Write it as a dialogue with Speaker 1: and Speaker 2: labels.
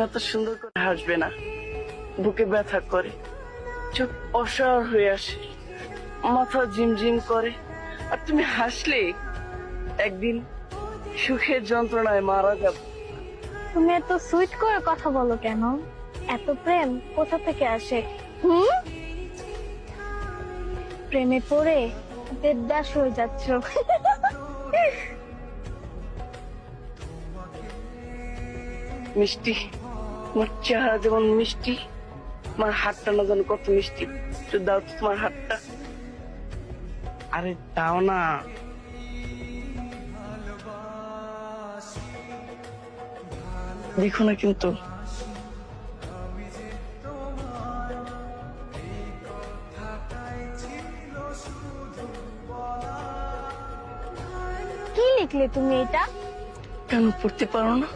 Speaker 1: এত সুন্দর করে হাসবে না, বুকে ব্যথা করে, চোখ অসহায় হয়ে আসে, মাথা ঝিমঝিম করে, আর তুমি হাসলে একদিন সুখের যন্ত্রণায় মারা যাবে।
Speaker 2: তুমি এত সুইট করে কথা বলো কেন? এত প্রেম কোথা থেকে আসে? প্রেমে পড়ে দেবদাস হয়ে যাচ্ছ।
Speaker 1: মিষ্টি, তোমার চেহারা যেমন মিষ্টি, তোমার হাতটা না যেন কত মিষ্টি। একটু দাও তো তোমার হাতটা। আরে দাও না। দেখো না কিন্তু।
Speaker 2: কি লিখলে তুমি এটা?
Speaker 1: কেন পড়তে পারো না?